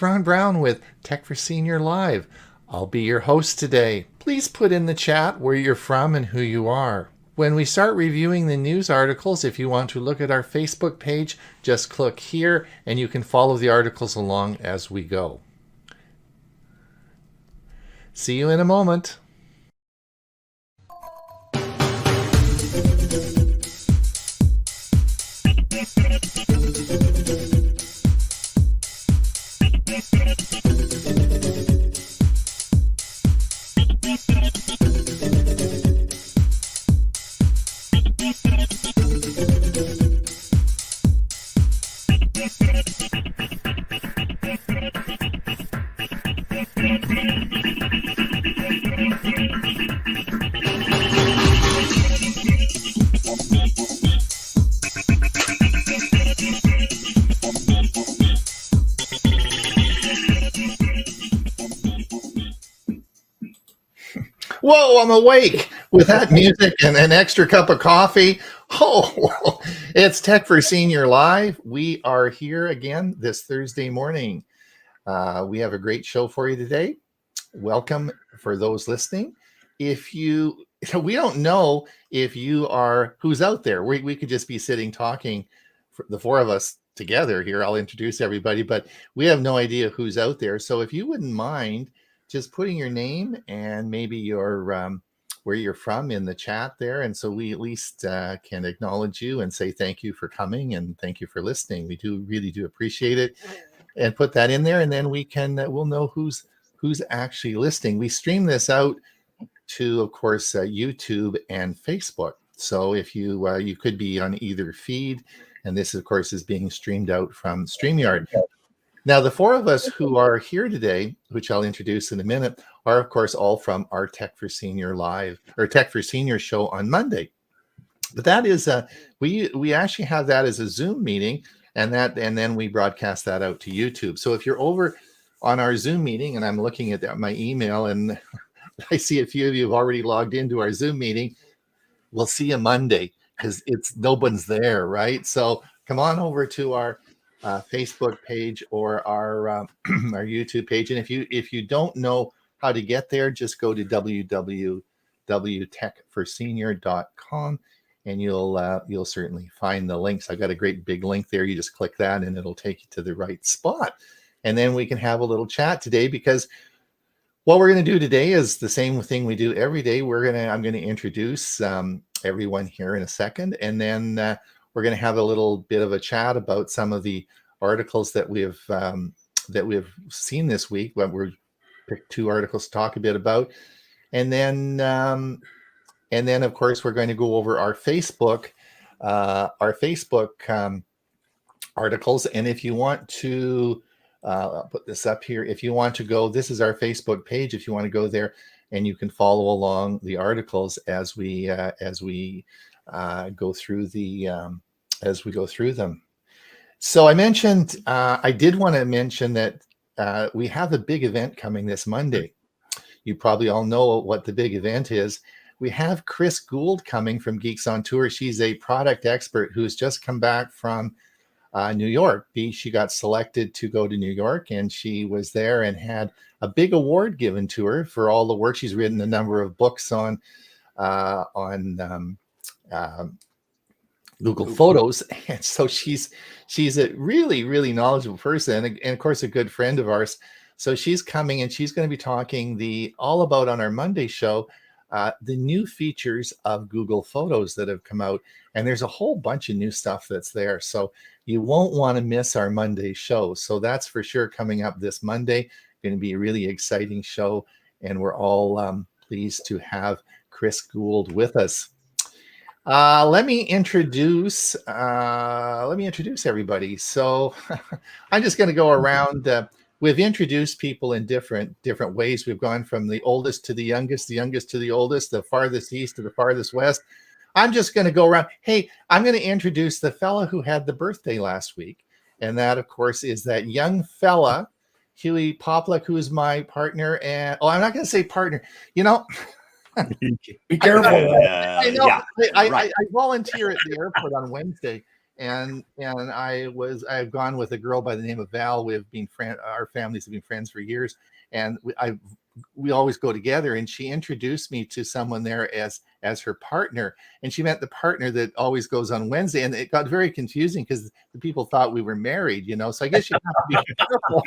Ron Brown with Tech for Senior Live. I'll be your host today. Please put in the chat where you're from and who you are. When we start reviewing the news articles, if you want to look at our Facebook page, just click here and you can follow the articles along as we go. See you in a moment. Whoa, I'm awake with that music and an extra cup of coffee. Oh, it's Tech for Senior Live. We are here again this Thursday morning. We have a great show for you today. Welcome for those listening. We don't know if you are, who's out there. We could just be sitting talking, for the four of us together here. I'll introduce everybody, but we have no idea who's out there. So if you wouldn't mind just putting your name and maybe your where you're from in the chat there, and so we at least can acknowledge you and say thank you for coming and thank you for listening. We really do appreciate it, and put that in there, and then we'll know who's actually listening. We stream this out to, of course, YouTube and Facebook. So if you could be on either feed, and this, of course, is being streamed out from StreamYard. Now, the four of us who are here today, which I'll introduce in a minute, are, of course, all from our Tech for Senior Live or Tech for Senior show on Monday. But that is, we actually have that as a Zoom meeting, and then we broadcast that out to YouTube. So if you're over on our Zoom meeting, and I'm looking at my email, and I see a few of you have already logged into our Zoom meeting, we'll see you Monday because no one's there, right? So come on over to our Facebook page or our our YouTube page, and if you don't know how to get there, just go to www.techforsenior.com, and you'll certainly find the links. I've got a great big link there. You just click that, and it'll take you to the right spot, and then we can have a little chat today, because what we're going to do today is the same thing we do every day. I'm going to introduce everyone here in a second, and then we're going to have a little bit of a chat about some of the articles that we have seen this week. But we're picked two articles to talk a bit about, and then of course we're going to go over our Facebook articles. And if you want to, I'll put this up here. If you want to go, this is our Facebook page. If you want to go there, and you can follow along the articles as we go through them. So I mentioned, I did want to mention that we have a big event coming this Monday. You probably all know what the big event is. We have Chris Gould coming from Geeks on Tour. She's a product expert who's just come back from New York. She got selected to go to New York, and she was there and had a big award given to her for all the work. She's written a number of books on Google Photos, and so she's a really, really knowledgeable person, and of course a good friend of ours. So she's coming, and she's going to be talking all about on our Monday show the new features of Google Photos that have come out, and there's a whole bunch of new stuff that's there. So you won't want to miss our Monday show. So that's for sure coming up this Monday. Going to be a really exciting show, and we're all pleased to have Chris Gould with us. Let me introduce everybody. So I'm just going to go around. We've introduced people in different ways. We've gone from the oldest to the youngest to the oldest, the farthest east to the farthest west. I'm just going to go around. Hey, I'm going to introduce the fella who had the birthday last week, and that, of course, is that young fella, Huey Poplick, who is my partner. And I'm not going to say partner. You know. Be careful. I know. Yeah, I volunteer at the airport on Wednesday, and I've gone with a girl by the name of Val. We've been our families have been friends for years, and we always go together. And she introduced me to someone there as her partner, and she met the partner that always goes on Wednesday, and it got very confusing because the people thought we were married, So I guess you have to be careful.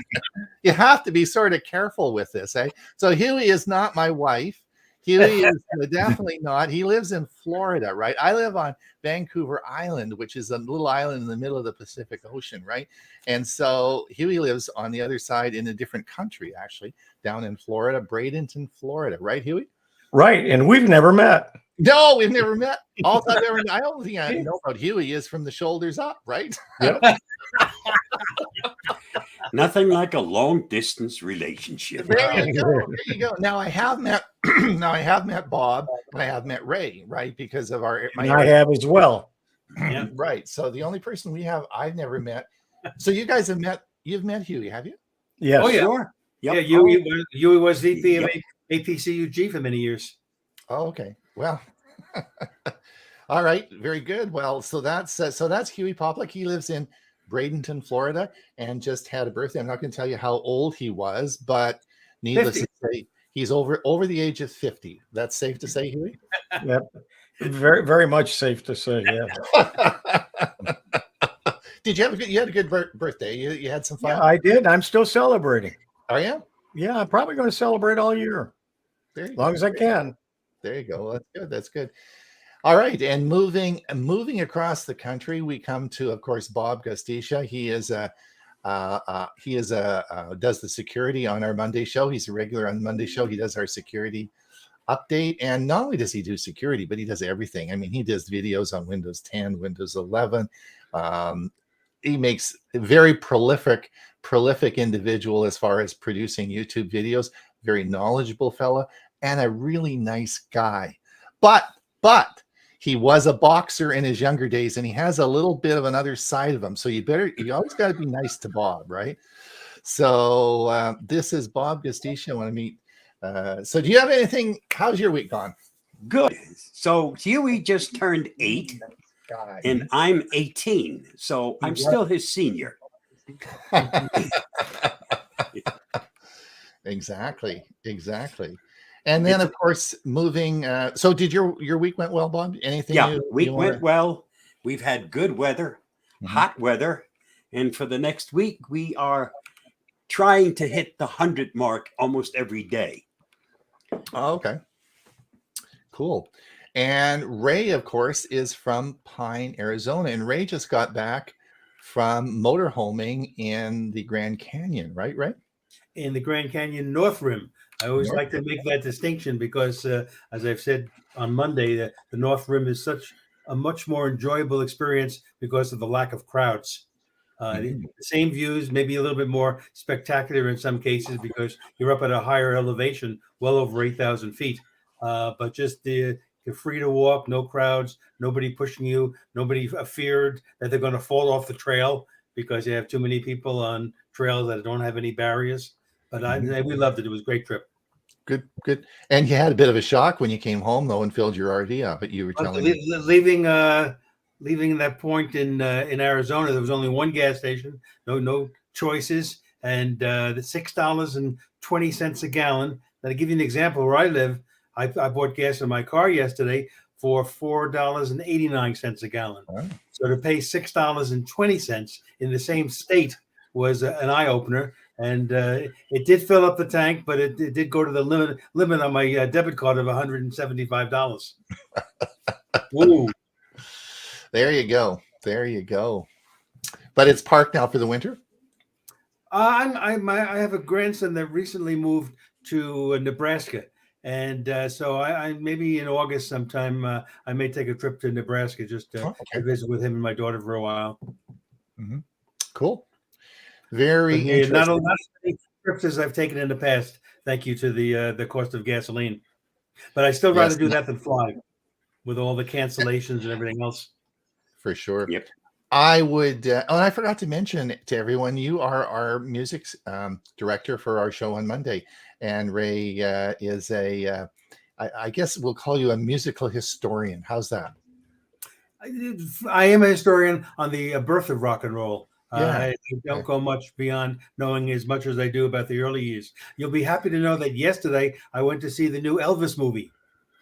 You have to be sort of careful with this, eh? So Huey is not my wife. Huey is definitely not. He lives in Florida, right? I live on Vancouver Island, which is a little island in the middle of the Pacific Ocean, right? And so Huey lives on the other side in a different country, actually, down in Florida, Bradenton, Florida, right, Huey? Right, and we've never met. No, we've never met. All I only thing I know about Huey is from the shoulders up, right? Yep. Nothing like a long distance relationship. There you go. There you go. Now I have met Bob and I have met Ray, right? Because of I have as well. Yeah. Right. So the only person I've never met. So you guys you've met Huey, have you? Yes. Oh, yeah. Sure. Yep. Yeah, Huey was VP of APCUG for many years. Oh, okay. Well, all right. Very good. Well, so that's Huey Poplick. He lives in Bradenton, Florida, and just had a birthday. I'm not going to tell you how old he was, but needless 50. To say, he's over the age of 50. That's safe to say, Huey? Yep. Very, very much safe to say, yeah. Did you had a good birthday? You had some fun? Yeah, I did. I'm still celebrating. Are you? Yeah, I'm probably going to celebrate all year. As long as I can. There you go. Well, that's good. That's good. All right, and moving across the country, we come to, of course, Bob Gostisha. He does the security on our Monday show. He's a regular on the Monday show. He does our security update, and not only does he do security, but he does everything. I mean, he does videos on Windows 10, Windows 11. He makes a very prolific individual as far as producing YouTube videos. Very knowledgeable fella and a really nice guy, but he was a boxer in his younger days, and he has a little bit of another side of him. So you always got to be nice to Bob, right? So this is Bob Gostisha. When I meet. So do you have anything? How's your week gone? Good. So Huey just turned 8, and I'm 18, so I'm still his senior. Exactly. And then, of course, moving. So, did your week went well, Bob? Anything? Yeah, week went well. We've had good weather, hot weather, and for the next week, we are trying to hit the 100 mark almost every day. Oh, okay. Cool. And Ray, of course, is from Pine, Arizona, and Ray just got back from motorhoming in the Grand Canyon, right, Ray? In the Grand Canyon North Rim. I always like to make that distinction because, as I've said on Monday, the North Rim is such a much more enjoyable experience because of the lack of crowds. The same views, maybe a little bit more spectacular in some cases because you're up at a higher elevation, well over 8,000 feet. But just you're free to walk, no crowds, nobody pushing you, nobody feared that they're going to fall off the trail because you have too many people on trails that don't have any barriers. But we loved it. It was a great trip. Good. And you had a bit of a shock when you came home, though, and filled your RV up. But you were telling me leaving that point in Arizona, there was only one gas station, no choices, and the $6.20 a gallon. Now, to give you an example, where I live, I bought gas in my car yesterday for $4.89 a gallon. Wow. So to pay $6.20 in the same state was an eye opener. And it did fill up the tank, but it did go to the limit on my debit card of $175. Woo! There you go. But it's parked now for the winter. I have a grandson that recently moved to Nebraska, and so I maybe in August sometime I may take a trip to Nebraska just to visit with him and my daughter for a while. Mm-hmm. Cool. Very interesting. Not as many trips as I've taken in the past, thank you to the cost of gasoline. But I still rather do that than fly, with all the cancellations and everything else. For sure. Yep. I would. And I forgot to mention to everyone, you are our music director for our show on Monday, and Ray is I guess we'll call you a musical historian. How's that? I am a historian on the birth of rock and roll. Yeah. I don't go much beyond knowing as much as I do about the early years. You'll be happy to know that yesterday I went to see the new Elvis movie.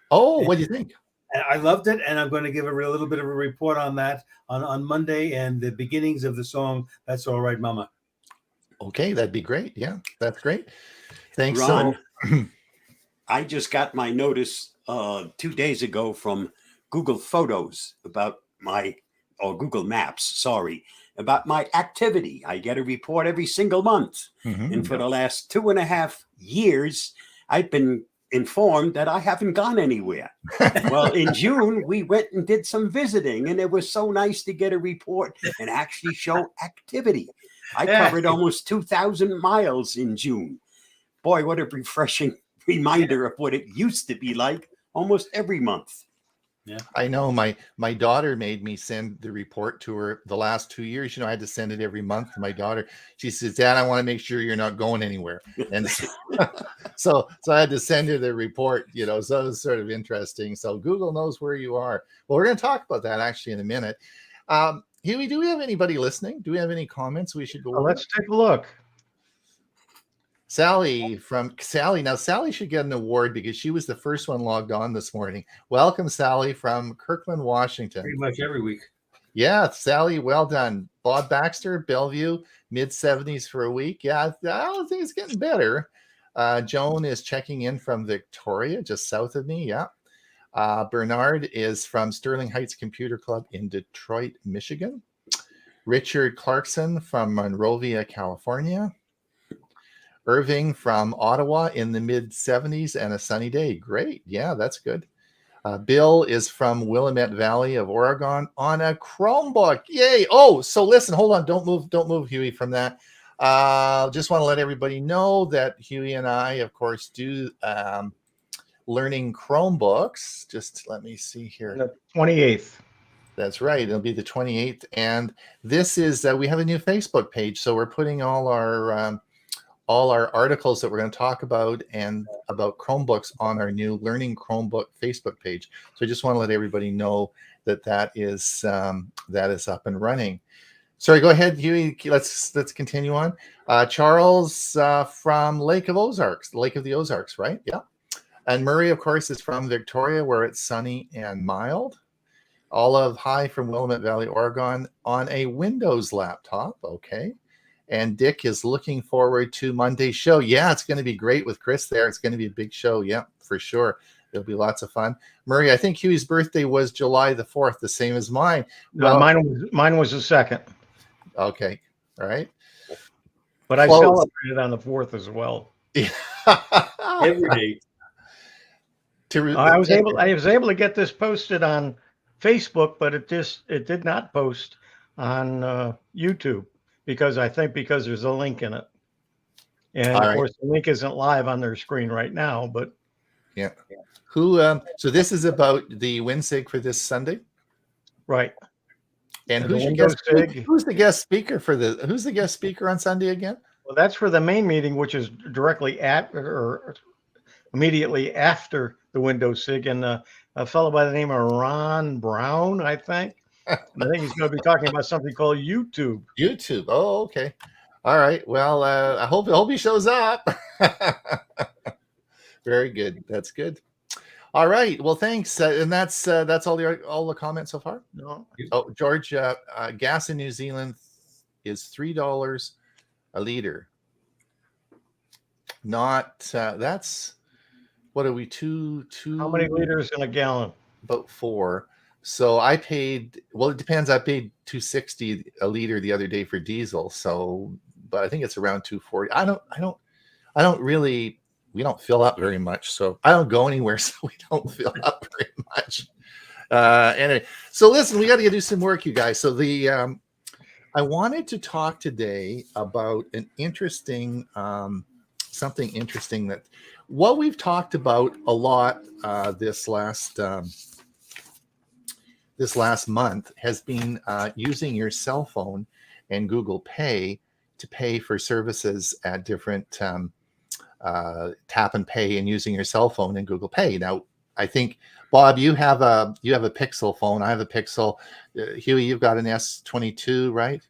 Oh, what do you think? And I loved it, and I'm going to give a little bit of a report on that on Monday and the beginnings of the song "That's All Right, Mama." Okay, that'd be great. Yeah, that's great. Thanks. Ron, So, I just got my notice 2 days ago from Google Photos about or Google Maps, sorry, about my activity. I get a report every single month. Mhm. And for the last 2.5 years, I've been informed that I haven't gone anywhere. Well, in June, we went and did some visiting, and it was so nice to get a report and actually show activity. I covered almost 2,000 miles in June. Boy, what a refreshing reminder of what it used to be like almost every month. I know my daughter made me send the report to her the last 2 years. I had to send it every month to my daughter. She says, "Dad, I want to make sure you're not going anywhere." And so I had to send her the report. So it was sort of interesting. So Google knows where you are. Well, we're going to talk about that actually in a minute. Huey, do we have anybody listening? Do we have any comments we should go over? Let's take a look. Sally. Now, Sally should get an award because she was the first one logged on this morning. Welcome, Sally from Kirkland, Washington. Pretty much every week. Yeah, Sally, well done. Bob Baxter, Bellevue, mid-70s for a week. Yeah, I don't think it's getting better. Joan is checking in from Victoria, just south of me. Yeah. Bernard is from Sterling Heights Computer Club in Detroit, Michigan. Richard Clarkson from Monrovia, California. Irving from Ottawa in the mid-70s and a sunny day. Great. Yeah, that's good. Bill is from Willamette Valley of Oregon on a Chromebook. Yay. Oh, so listen, hold on. Don't move, Huey, from that. Just want to let everybody know that Huey and I, of course, do learning Chromebooks. Just let me see here. The 28th. That's right. It'll be the 28th. And this is, we have a new Facebook page. So we're putting all our articles that we're going to talk about and about Chromebooks on our new Learning Chromebook Facebook page. So I just want to let everybody know that is up and running. Sorry, go ahead, Huey. Let's continue on. Charles from Lake of the Ozarks, right? Yeah. And Murray, of course, is from Victoria, where it's sunny and mild. Olive, hi from Willamette Valley, Oregon, on a Windows laptop. Okay. And Dick is looking forward to Monday's show. Yeah, it's going to be great with Chris there. It's going to be a big show. Yeah, for sure. It'll be lots of fun. Murray, I think Huey's birthday was July the 4th, the same as mine. Well, mine was the 2nd. Okay. All right. But I celebrated on the 4th as well. Every day. I was able to get this posted on Facebook, but it did not post on YouTube because there's a link in it. And of course the link isn't live on their screen right now, but yeah. So this is about the WinSig for this Sunday? Right. And who's the guest speaker who's the guest speaker on Sunday again? Well, that's for the main meeting, which is directly or immediately after the Windows SIG, and a fellow by the name of Ron Brown, I think. I think he's going to be talking about something called YouTube. YouTube. Oh, okay. All right. Well, I hope he shows up. Very good. That's good. All right. Well, thanks. And that's all the comments so far. No. Oh, George, gas in New Zealand is $3 a liter. Not that's what are we two? How many liters in a gallon? About 4. So I paid. Well, it depends. I paid $2.60 a liter the other day for diesel. So, but I think it's around $2.40. I don't really. We don't fill up very much, so I don't go anywhere, so we don't fill up very much. Anyway, so listen, we got to do some work, you guys. So I wanted to talk today about an interesting, something interesting that what we've talked about a lot this last month has been using your cell phone and Google Pay to pay for services at different tap and pay and using your cell phone and Google Pay. Now, I think, Bob, you have a Pixel phone. I have a Pixel. Huey, you've got an S22, right?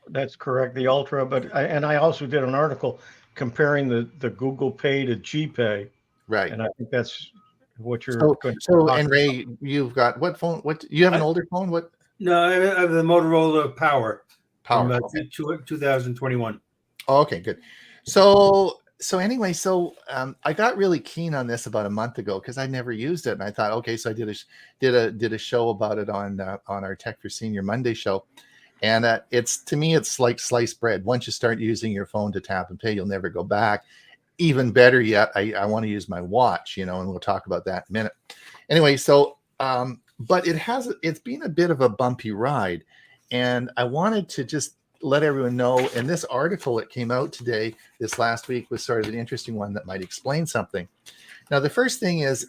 That's correct, the Ultra. But I also did an article comparing the Google Pay to GPay, Right. and I think that's what you're So, going to so and Ray, you've got what phone? What you have an older phone? What No, I have the Motorola Power power? from Okay. 2021. Oh, okay, good. So anyway, I got really keen on this about a month ago because I never used it, and I thought, okay, so I did a show about it on our Tech for Senior Monday show, and to me it's like sliced bread. Once you start using your phone to tap and pay, you'll never go back. Even better yet, I want to use my watch, and we'll talk about that in a minute. Anyway, but it's been a bit of a bumpy ride, and I wanted to just let everyone know. And this article that came out this last week, was sort of an interesting one that might explain something. Now, the first thing is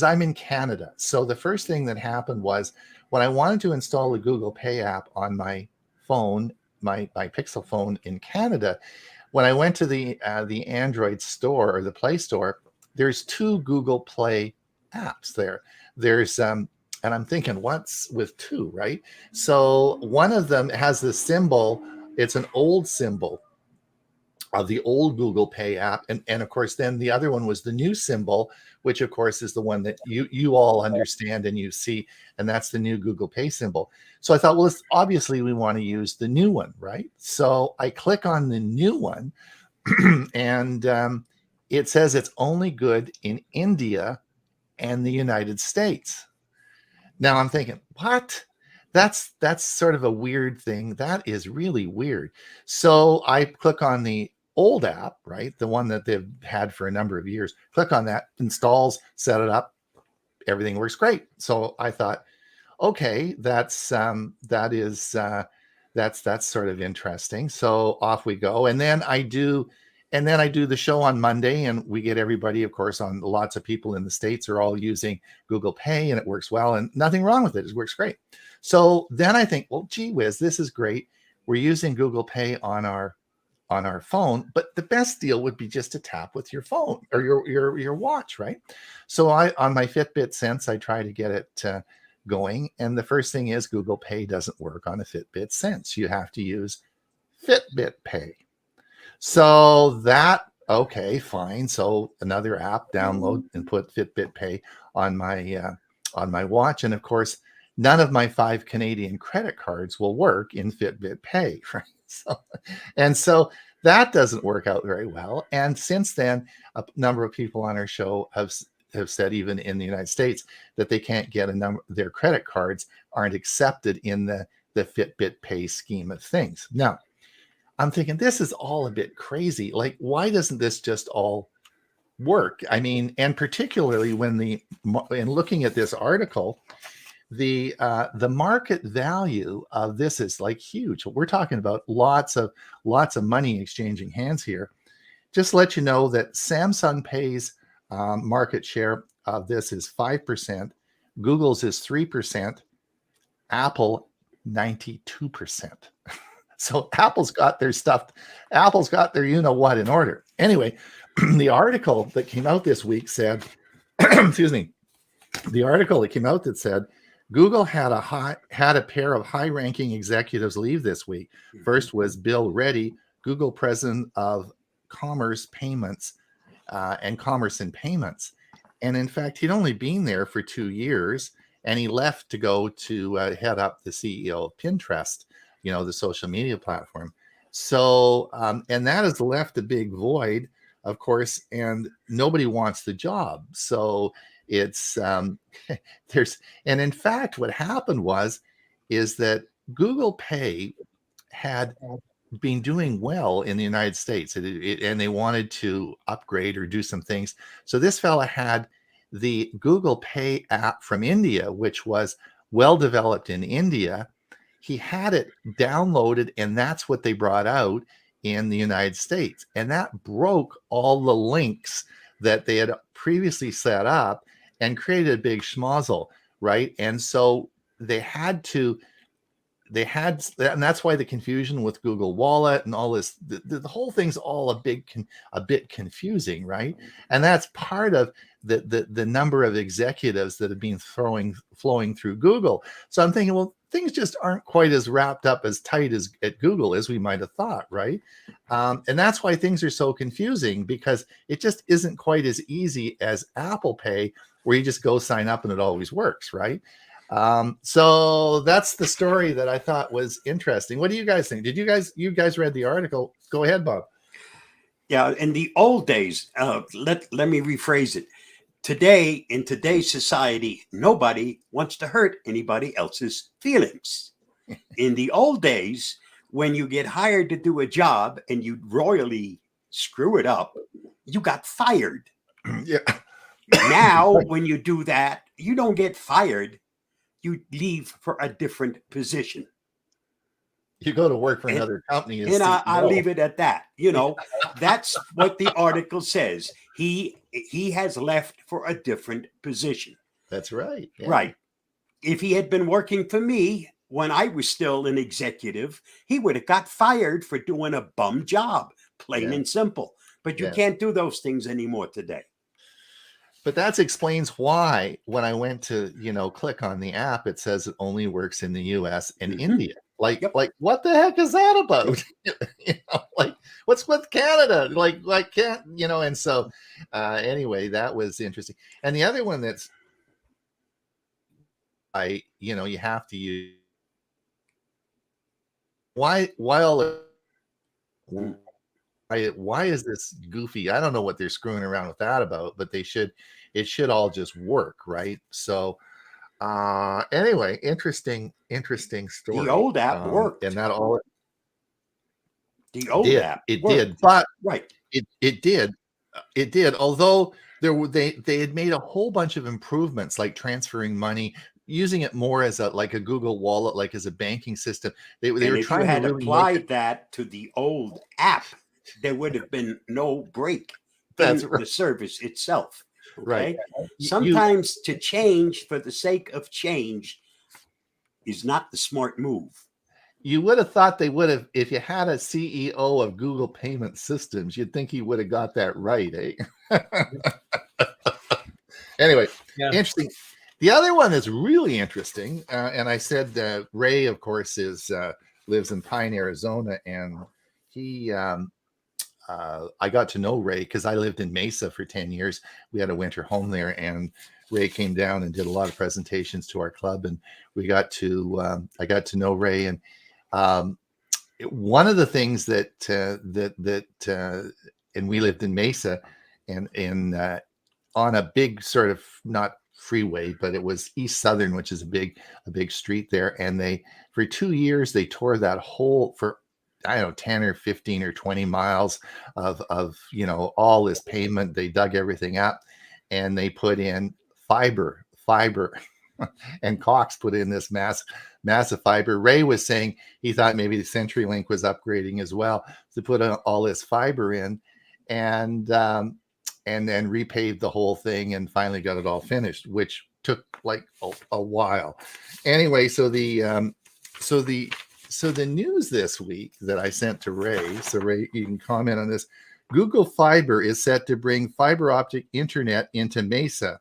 I'm in Canada. So the first thing that happened was when I wanted to install the Google Pay app on my phone, my Pixel phone in Canada, when I went to the Android store or the Play Store, there's 2 Google Play apps there. There's and I'm thinking, what's with 2, right? So one of them has the symbol. It's an old symbol of the old Google Pay app, and of course, then the other one was the new symbol, which of course is the one that you all understand and you see, and that's the new Google Pay symbol. So I thought, well, obviously we want to use the new one, right? So I click on the new one, and it says it's only good in India and the United States. Now I'm thinking, what? That's sort of a weird thing. That is really weird. So I click on the old app, right? The one that they've had for a number of years. Click on that, installs, set it up. Everything works great. So I thought, okay, that's sort of interesting. So off we go. And then I do the show on Monday, and we get everybody, of course, on lots of people in the States are all using Google Pay, and it works well, and nothing wrong with it. It works great. So then I think, well, gee whiz, this is great. We're using Google Pay on our phone, but the best deal would be just to tap with your phone or your watch, right? So on my Fitbit Sense, I try to get it going, and the first thing is Google Pay doesn't work on a Fitbit Sense. You have to use Fitbit Pay. So okay, fine. So another app, download and put Fitbit Pay on my watch, and of course, none of my 5 Canadian credit cards will work in Fitbit Pay, right? So that doesn't work out very well. And since then, a number of people on our show have said, even in the United States, that they can't get their credit cards aren't accepted in the Fitbit Pay scheme of things. Now, I'm thinking this is all a bit crazy. Like, why doesn't this just all work? I mean, and particularly in looking at this article, the market value of this is like huge. We're talking about lots of money exchanging hands here. Just to let you know that Samsung Pay's market share of this is 5%, Google's is 3%, Apple 92%. So Apple's got their stuff. Apple's got their what in order. Anyway, the article that came out this week said, excuse me, the article that came out that said Google had a pair of high-ranking executives leave this week. First was Bill Ready, Google president of Commerce Payments and Commerce and Payments. And in fact, he'd only been there for 2 years, and he left to go to head up the CEO of Pinterest, the social media platform. So, and that has left a big void, of course, and nobody wants the job. So it's and in fact, what happened is that Google Pay had been doing well in the United States, and they wanted to upgrade or do some things. So this fella had the Google Pay app from India, which was well developed in India. He had it downloaded, and that's what they brought out in the United States. And that broke all the links that they had previously set up and created a big schmozzle, right? And so and that's why the confusion with Google Wallet and all this, the whole thing's all a bit confusing, right? And that's part of the number of executives that have been flowing through Google. So I'm thinking, well, things just aren't quite as wrapped up as tight as at Google as we might have thought, right? And that's why things are so confusing, because it just isn't quite as easy as Apple Pay, where you just go sign up and it always works, right? So that's the story that I thought was interesting. What do you guys think? Did you guys read the article? Go ahead, Bob. Yeah, in the old days, let me rephrase it. Today, in today's society, nobody wants to hurt anybody else's feelings. In the old days, when you get hired to do a job and you royally screw it up, you got fired. Yeah. Now, when you do that, you don't get fired. You leave for a different position. You go to work for another company. And I'll leave it at that. That's what the article says. He has left for a different position. That's right. Yeah. Right. If he had been working for me when I was still an executive, he would have got fired for doing a bum job, plain and simple. But you can't do those things anymore today. But that explains why when I went to, click on the app, it says it only works in the US and India. Like what the heck is that about? Like what's with Canada? Can't, and so anyway, that was interesting. And the other one that's you have to use why is this goofy? I don't know what they're screwing around with that about, but it should all just work, right? So anyway, interesting story. The old app worked. And that all the old app it worked. did, but right. It did. Although they had made a whole bunch of improvements, like transferring money, using it more as a Google Wallet, like as a banking system. They were trying to really applied that to the old app, there would have been no break in the service itself. Okay? Right. Sometimes to change for the sake of change is not the smart move. You would have thought they would have, if you had a CEO of Google Payment Systems, you'd think he would have got that right, eh? Anyway, interesting. The other one is really interesting, and I said Ray, of course, lives in Pine, Arizona, and he. I got to know Ray because I lived in Mesa for 10 years. We had a winter home there, and Ray came down and did a lot of presentations to our club, and I got to know Ray. And one of the things that and we lived in Mesa, and on a big sort of, not freeway, but it was East Southern, which is a big street there. And for 2 years, they tore that whole, for I don't know, 10 or 15 or 20 miles of all this pavement. They dug everything up and they put in fiber and Cox put in this massive fiber. Ray was saying he thought maybe the CenturyLink was upgrading as well to put all this fiber in, and then repaved the whole thing and finally got it all finished, which took like a while. Anyway, so the news this week that I sent to Ray, so Ray, you can comment on this. Google Fiber is set to bring fiber optic internet into Mesa.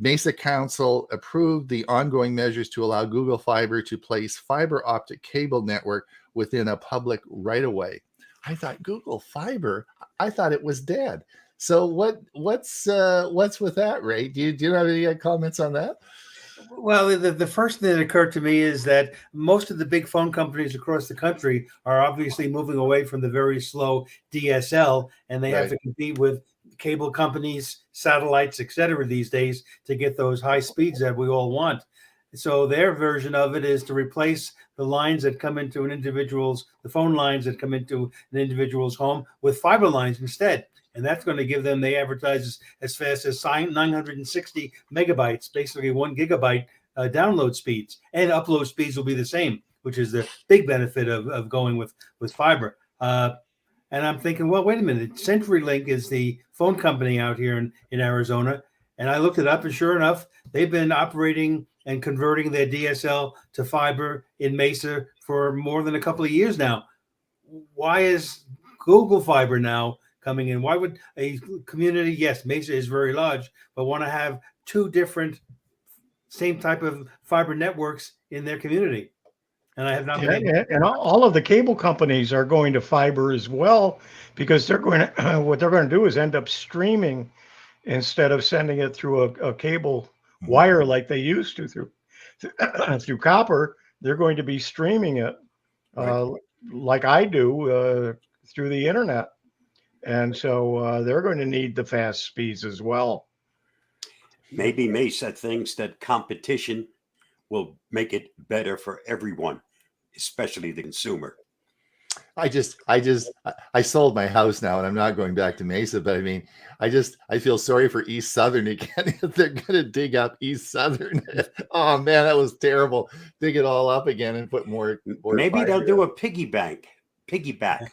Mesa Council approved the ongoing measures to allow Google Fiber to place fiber optic cable network within a public right-of-way. I thought Google Fiber, I thought it was dead. So what's with that, Ray? Do you have any comments on that? Well, the first thing that occurred to me is that most of the big phone companies across the country are obviously moving away from the very slow DSL, and they have to compete with cable companies, satellites, etc. these days to get those high speeds that we all want. So their version of it is to replace the lines that come into the phone lines that come into an individual's home with fiber lines instead. And that's going to give them, they advertise as fast as 960 megabytes, basically 1 gigabyte download speeds. And upload speeds will be the same, which is the big benefit of going with fiber. And I'm thinking, well, wait a minute. CenturyLink is the phone company out here in Arizona. And I looked it up, and sure enough, they've been operating and converting their DSL to fiber in Mesa for more than a couple of years now. Why is Google Fiber now coming in? Why would a community, yes, Mesa is very large, but want to have two different same type of fiber networks in their community? And I have not been able to. And all of the cable companies are going to fiber as well, because they're going to what they're going to do is end up streaming instead of sending it through a cable wire like they used to through copper. They're going to be streaming it like I do through the internet, and so they're going to need the fast speeds as well. Maybe Mesa thinks that competition will make it better for everyone, especially the consumer. I sold my house now, and I'm not going back to Mesa, but I mean, I feel sorry for East Southern again. They're going to dig up East Southern. Oh man, that was terrible. Dig it all up again and put more Maybe they'll do a piggyback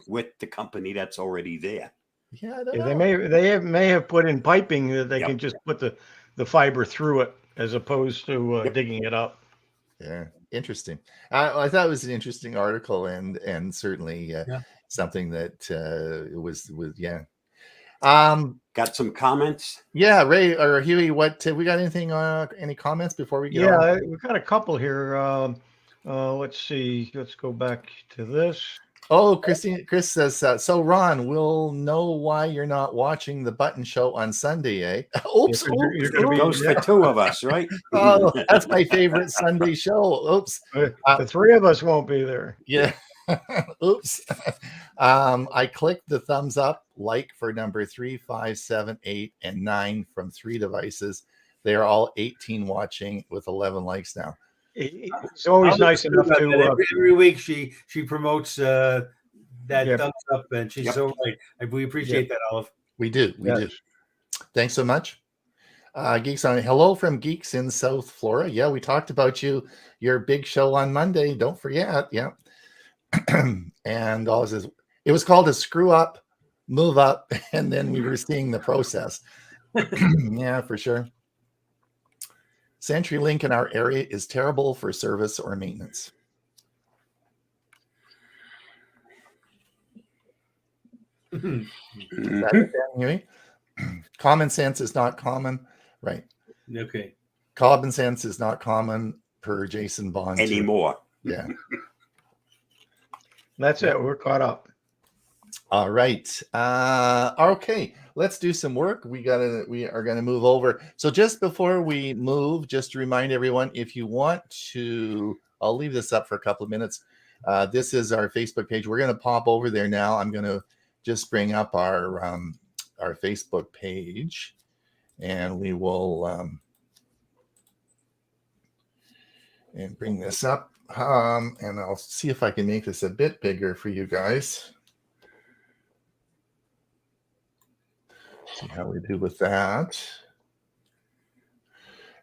with the company that's already there. Yeah, I don't Yeah, know. they may have put in piping that they Yep. can just put the fiber through it as opposed to digging it up. Yeah, interesting. I thought it was an interesting article, and certainly something that was yeah. Got some comments? Yeah, Ray or Huey, what we got? Anything? Any comments before we get on? Yeah, we've got a couple here. Let's see. Let's go back to this. Oh, Chris says, so Ron, we'll know why you're not watching the Button Show on Sunday, eh? Oops. You're gonna be- Goes for two of us, right? Oh, that's my favorite Sunday show. Oops. The three of us won't be there. Yeah. Oops. I clicked the thumbs up like for number 3, 5, 7, 8, and 9 from 3 devices. They are all 18 watching with 11 likes now. It's always nice enough to every week she promotes that Yeah. thumbs up, and she's so right. We appreciate that, Olive. We do. We Yes. do. Thanks so much. Geeks on hello from Geeks in South Florida. Yeah, we talked about your big show on Monday. Don't forget. Yeah. And all this is, it was called a screw up, move up, and then we were seeing the process. Yeah, for sure. CenturyLink in our area is terrible for service or maintenance. Is that it, Dan Huey? Common sense is not common, right? Okay. Common sense is not common per Jason Bond too. Anymore. Yeah. That's it. We're caught up. All right. Okay. Let's do some work. We are gonna move over. So just before we move, just to remind everyone, if you want to, I'll leave this up for a couple of minutes. This is our Facebook page. We're gonna pop over there now. I'm gonna just bring up our Facebook page, and we will and bring this up. And I'll see if I can make this a bit bigger for you guys. See how we do with that.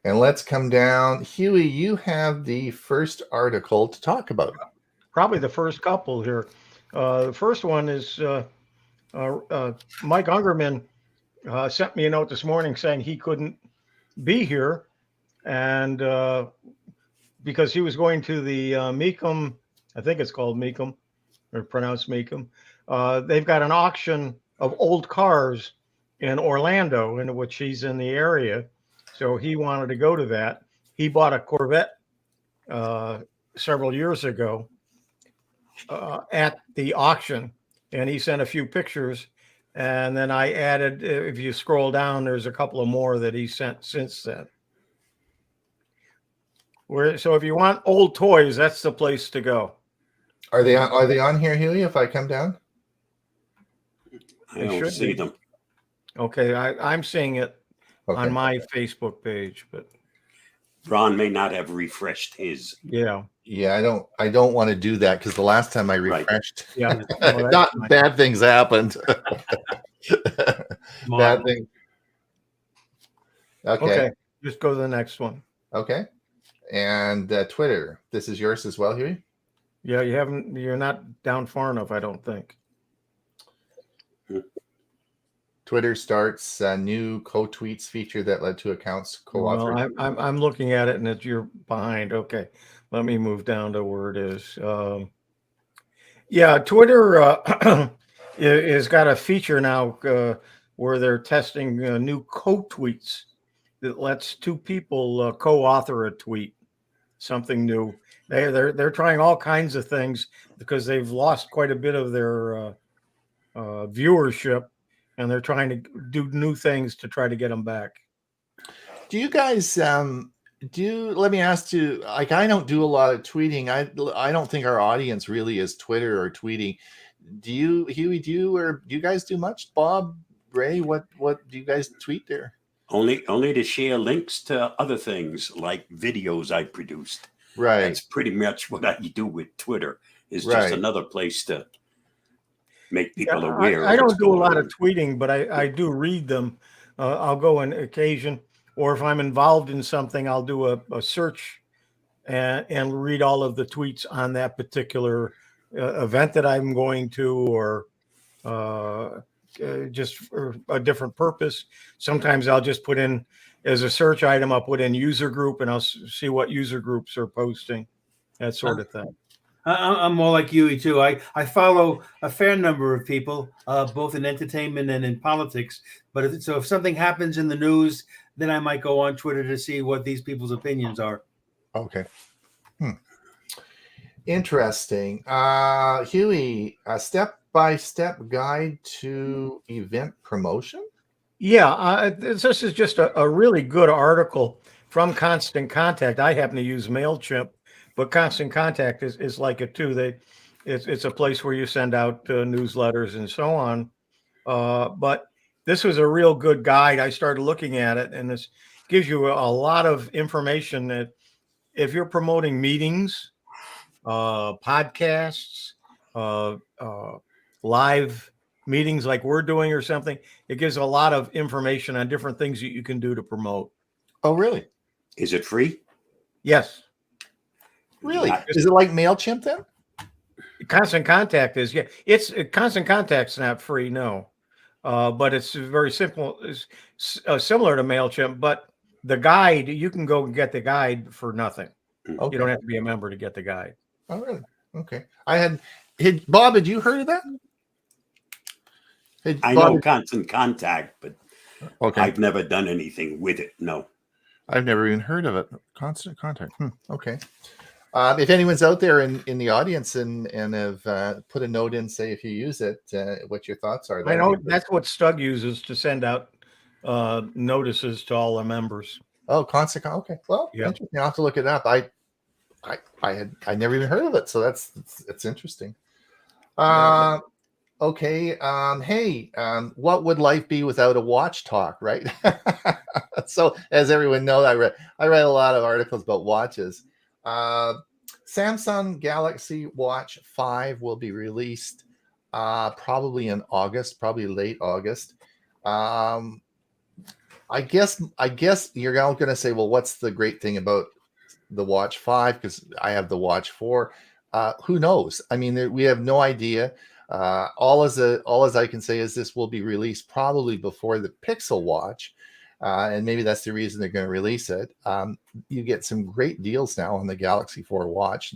And let's come down. Huey, you have the first article to talk about. Probably the first couple here. The first one is Mike Ungerman sent me a note this morning saying he couldn't be here, and because he was going to the Mecum, I think it's called Mecum, or pronounced Mecum. They've got an auction of old cars in Orlando, in which he's in the area. So he wanted to go to that. He bought a Corvette several years ago at the auction, and he sent a few pictures. And then I added, if you scroll down, there's a couple of more that he sent since then. So if you want old toys, that's the place to go. Are they on here, Huey, if I come down? I don't see them. Okay, I'm seeing it Okay. on my Facebook page, but Ron may not have refreshed his. yeah. Yeah, I don't want to do that because the last time I Right. refreshed, Yeah. Well, that's not fine. bad things happened. Bad thing. Okay, just go to the next one. Okay. And Twitter. This is yours as well, Huey? Yeah, you're not down far enough, I don't think. Twitter starts a new co-tweets feature that led to accounts co-authored. Well, I'm looking at it and you're behind. Okay, let me move down to where it is. Yeah, Twitter is got a feature now where they're testing new code tweets that lets two people co-author a tweet, something new. They're trying all kinds of things because they've lost quite a bit of their viewership, and they're trying to do new things to try to get them back. Do you guys let me ask you, like, I don't do a lot of tweeting. I don't think our audience really is Twitter or tweeting. Do you, Huey, or do you guys do much? Bob, Ray, what do you guys tweet there? Only to share links to other things like videos I produced. Right. That's pretty much what I do with Twitter. Is Right. just another place to make people aware. I don't do a lot of tweeting, but I do read them. I'll go on occasion, or if I'm involved in something, I'll do a search and read all of the tweets on that particular event that I'm going to, or just for a different purpose. Sometimes I'll just put in, as a search item, I'll put in user group, and I'll see what user groups are posting, that sort of thing. I'm more like Huey too. I follow a fair number of people, both in entertainment and in politics. But if something happens in the news, then I might go on Twitter to see what these people's opinions are. Okay. Interesting. Huey, a step-by-step guide to event promotion? Yeah, this is just a really good article from Constant Contact. I happen to use MailChimp, but Constant Contact is like it too. It's a place where you send out newsletters and so on. But this was a real good guide. I started looking at it, and this gives you a lot of information that if you're promoting meetings, podcasts, live meetings like we're doing or something, it gives a lot of information on different things that you can do to promote. Oh, really? Is it free? Yes. Really? Is it like MailChimp then? Constant Contact is, yeah. It's Constant Contact's not free, no. But it's very simple. It's similar to MailChimp, but the guide, you can go and get the guide for nothing. Okay. You don't have to be a member to get the guide. Oh, really? Okay. Bob, had you heard of that? I know Constant Contact, but okay, I've never done anything with it. No. I've never even heard of it. Constant Contact. Okay. If anyone's out there in the audience and have put a note in, say if you use it, what your thoughts are. I know that's what Stug uses to send out notices to all the members. Oh, Constant. Okay. Well, yeah. Interesting. I'll have to look it up. I never even heard of it, so it's interesting. Okay. Hey, what would life be without a watch talk, right? So as everyone knows, I read a lot of articles about watches. Samsung Galaxy Watch 5 will be released probably in August, probably late August. I guess you're going to say, well, what's the great thing about the Watch 5? Because I have the Watch 4. Who knows? I mean, we have no idea. All as I can say is this will be released probably before the Pixel Watch. And maybe that's the reason they're going to release it. You get some great deals now on the Galaxy 4 watch.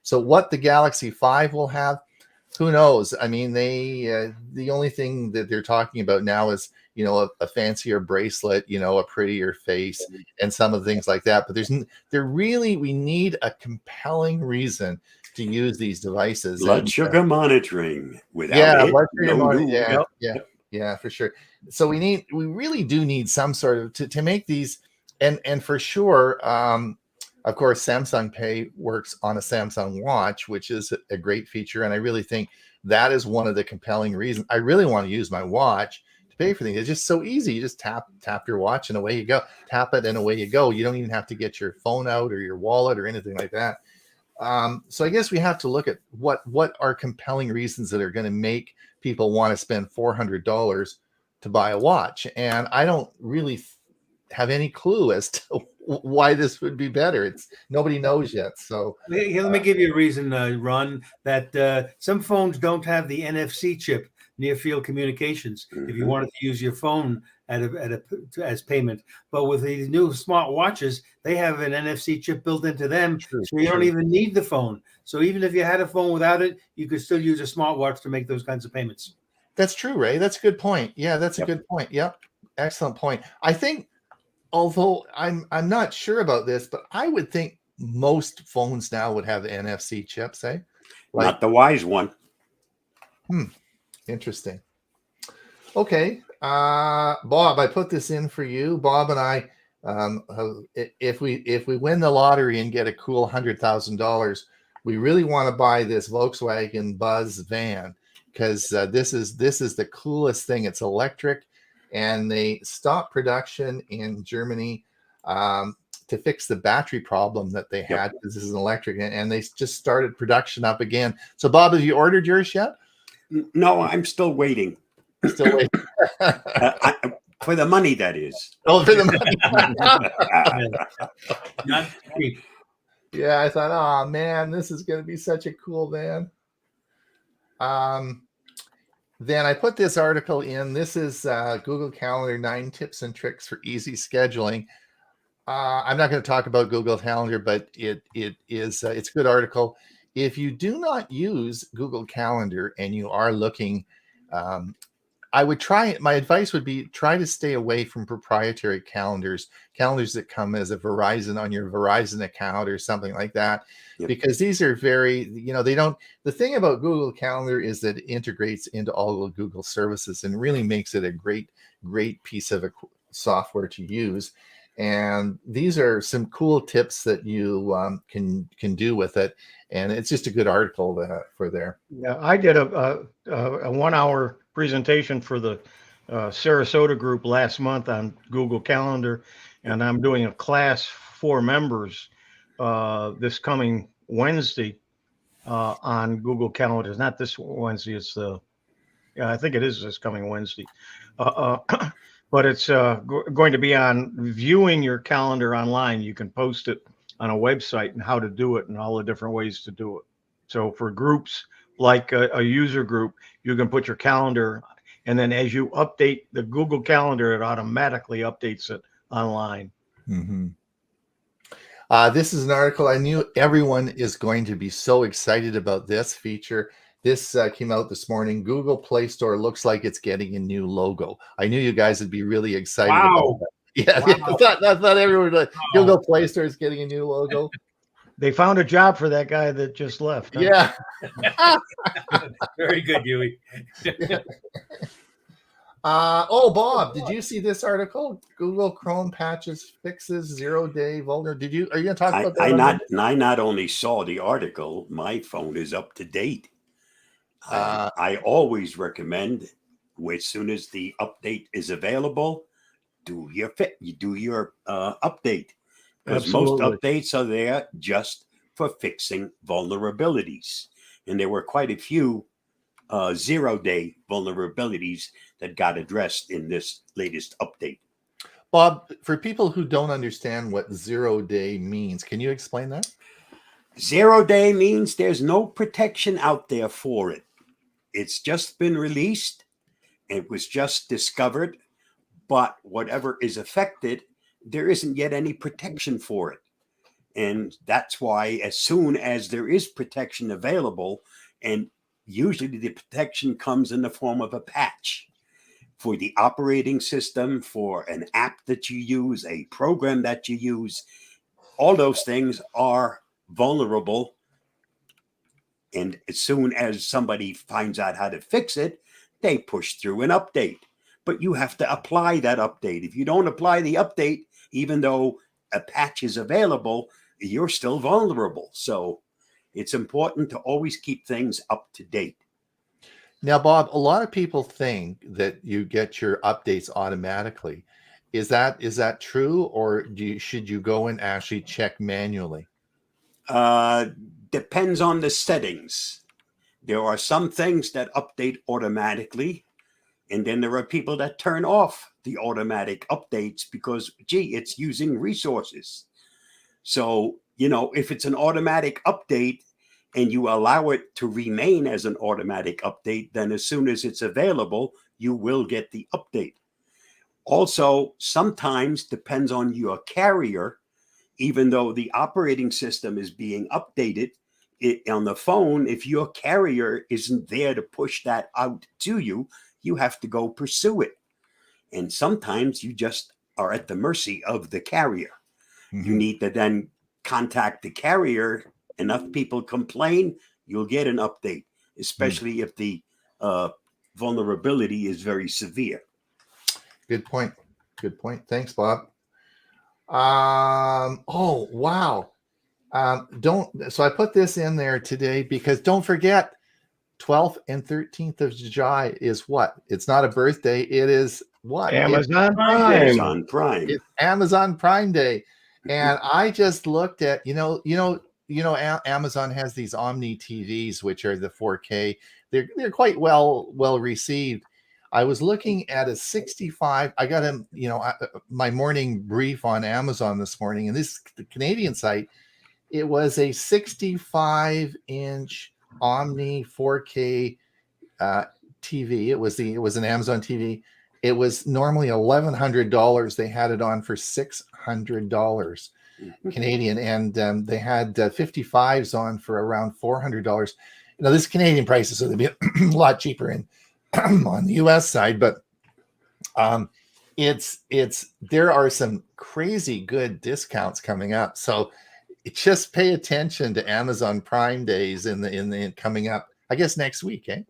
So what the Galaxy 5 will have, who knows? I mean, the only thing that they're talking about now is, a fancier bracelet, a prettier face, and some of the things like that. But we need a compelling reason to use these devices. Blood sugar monitoring without Yeah, for sure. So we really do need some sort of to make these, and for sure, of course, Samsung Pay works on a Samsung watch, which is a great feature, and I really think that is one of the compelling reasons. I really want to use my watch to pay for things. It's just so easy. You just tap your watch and away you go. Tap it and away you go. You don't even have to get your phone out or your wallet or anything like that. So I guess we have to look at what are compelling reasons that are going to make people want to spend $400 to buy a watch. And I don't really have any clue as to why this would be better. Nobody knows yet. So here, let me give you a reason, Ron, that some phones don't have the NFC chip, near field communications, if you wanted to use your phone as payment. But with these new smart watches, they have an NFC chip built into them, so you don't even need the phone. So even if you had a phone without it, you could still use a smartwatch to make those kinds of payments. That's true, Ray. That's a good point. Yeah, that's a Yep. good point. Yep. Excellent point. I think, although I'm not sure about this, but I would think most phones now would have NFC chips, eh? Like, Not the wise one. interesting. Okay. Bob, I put this in for you. Bob and I, if we win the lottery and get a cool $100,000, we really want to buy this Volkswagen Buzz van, because this is the coolest thing. It's electric, and they stopped production in Germany to fix the battery problem that they had, because this is an electric, and they just started production up again. So, Bob, have you ordered yours yet? No, I'm still waiting. Still waiting. For the money, that is. Oh, for the money. Not cheap. Yeah, I thought, oh man, this is going to be such a cool van. Then I put this article in. This is Google Calendar 9 tips and tricks for easy scheduling. I'm not going to talk about Google Calendar, but it's a good article. If you do not use Google Calendar and you are looking, I would my advice would be, try to stay away from proprietary calendars that come as a Verizon on your Verizon account or something like that, because these are very, the thing about Google Calendar is that it integrates into all of Google services and really makes it a great piece of software to use. And these are some cool tips that you can do with it. And it's just a good article for there. Yeah, I did a 1 hour presentation for the Sarasota group last month on Google Calendar, and I'm doing a class for members this coming Wednesday on Google Calendar. It's not this Wednesday. It's I think it is this coming Wednesday. But it's going to be on viewing your calendar online. You can post it on a website and how to do it and all the different ways to do it. So for groups like a user group, you can put your calendar, and then as you update the Google Calendar, it automatically updates it online. Mm-hmm. This is an article. I knew everyone is going to be so excited about this feature. This came out this morning. Google Play Store looks like it's getting a new logo. I knew you guys would be really excited about that. Yeah, wow. I thought everyone would. Google Play Store is getting a new logo. They found a job for that guy that just left. Huh? Yeah. Very good, Huey. Bob, did you see this article? Google Chrome patches fixes 0-day vulnerability. Are you going to talk about that? I not only saw the article, my phone is up to date. I always recommend, as soon as the update is available, do your update, because most updates are there just for fixing vulnerabilities, and there were quite a few 0-day vulnerabilities that got addressed in this latest update. Bob, for people who don't understand what 0-day means, can you explain that? 0-day means there's no protection out there for it. It's just been released. It was just discovered, but whatever is affected, there isn't yet any protection for it. And that's why as soon as there is protection available, and usually the protection comes in the form of a patch for the operating system, for an app that you use, a program that you use, all those things are vulnerable. And as soon as somebody finds out how to fix it, they push through an update. But you have to apply that update. If you don't apply the update, even though a patch is available, you're still vulnerable. So it's important to always keep things up to date. Now, Bob, a lot of people think that you get your updates automatically. Is that true, or should you go and actually check manually? Depends on the settings. There are some things that update automatically, and then there are people that turn off the automatic updates because, it's using resources. So, if it's an automatic update and you allow it to remain as an automatic update, then as soon as it's available, you will get the update. Also, sometimes depends on your carrier, even though the operating system is being updated, on the phone, if your carrier isn't there to push that out to you, you have to go pursue it. And sometimes you just are at the mercy of the carrier. You need to then contact the carrier. Enough people complain, you'll get an update, especially if the vulnerability is very severe. Good point. Good point. Thanks, Bob. Oh, wow. So I put this in there today because don't forget 12th and 13th of July is what? It's not a birthday. It is what? Amazon Prime. Amazon Prime. It's Amazon Prime Day. And I just looked at, Amazon has these Omni TVs, which are the 4K. They're quite well received. I was looking at a 65. I got my morning brief on Amazon this morning, and the Canadian site. It was a 65-inch Omni 4K TV. It was an Amazon TV. It was normally $1,100. They had it on for $600 Canadian, and they had 55s on for around $400. This Canadian prices, so they'd be a lot cheaper on the US side, but there are some crazy good discounts coming up. So just pay attention to Amazon Prime Days in the coming up. I guess next week, eh?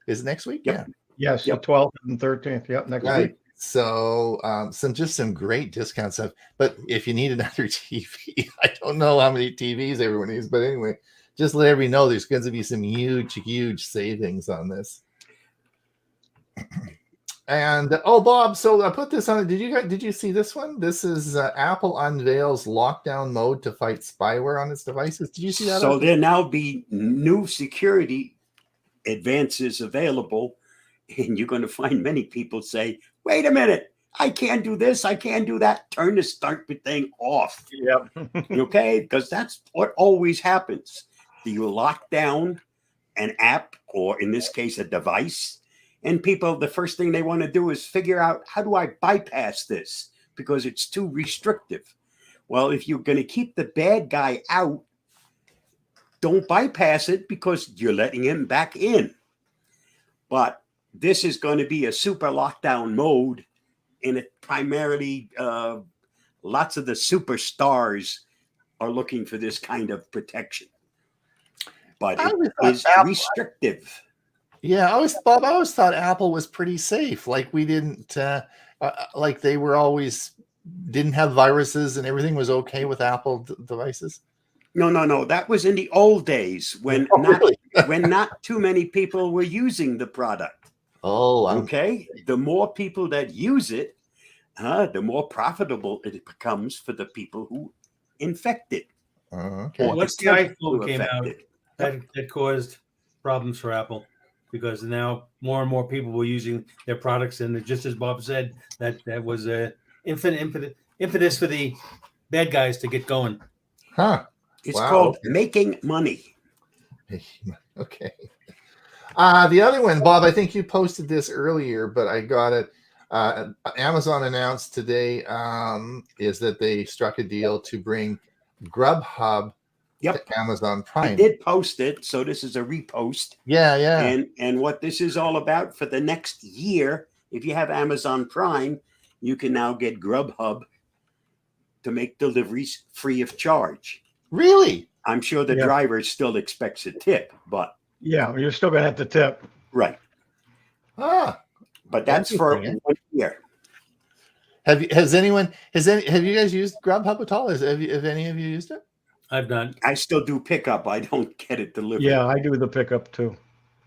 Is it next week? Yep. Yeah. Yes, Yep. the 12th and 13th. Yep, next Right. week. So some great discounts. But if you need another TV, I don't know how many TVs everyone needs, but anyway, just let everybody know there's going to be some huge savings on this. And Bob, so I put this on. Did you see this one? This is Apple unveils lockdown mode to fight spyware on its devices. Did you see that? So there now be new security advances available, and you're going to find many people say, "Wait a minute, I can't do this, I can't do that." Turn the stupid thing off. Yep. Okay, because that's what always happens. You lock down an app, or in this case, a device. And people, the first thing they want to do is figure out, how do I bypass this? Because it's too restrictive. Well, if you're going to keep the bad guy out, don't bypass it, because you're letting him back in. But this is going to be a super lockdown mode, and it primarily, lots of the superstars are looking for this kind of protection. But it is restrictive. Yeah, I always thought Apple was pretty safe. Like we didn't, like they were always didn't have viruses and everything was okay with Apple devices. No. That was in the old days when when not too many people were using the product. Okay. The more people that use it, the more profitable it becomes for the people who infect it. Okay. Once the iPhone came out, that caused problems for Apple, because now more and more people were using their products, and just as Bob said, that was a impetus for the bad guys to get going. It's called making money. Okay. The other one, Bob, I think you posted this earlier, but I got it. Amazon announced today is that they struck a deal to bring Grubhub to Amazon Prime. I did post it, so this is a repost. Yeah. And what this is all about, for the next year, if you have Amazon Prime, you can now get Grubhub to make deliveries free of charge. Really? I'm sure the driver still expects a tip, but yeah, you're still gonna have to tip. Right. But that's for 1 year. Have you guys used Grubhub at all? Have any of you used it? I've not. I still do pickup. I don't get it delivered. Yeah, I do the pickup too.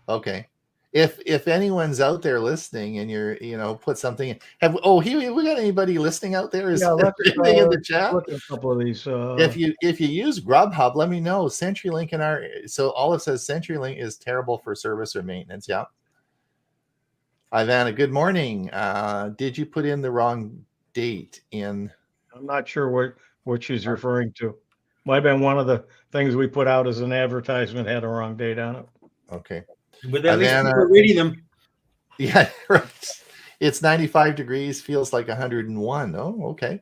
Okay. If anyone's out there listening and you're, put something in, we got anybody listening out there? Is let's anything in the chat? Look at a couple of these. If you use Grubhub, let me know. CenturyLink so Olive says CenturyLink is terrible for service or maintenance. Yeah. Ivana, good morning. Did you put in the wrong date in? I'm not sure what she's referring to. Might have been one of the things we put out as an advertisement had a wrong date on it. Okay. But at least people are reading them. Yeah, right. It's 95 degrees, feels like 101. Oh, okay.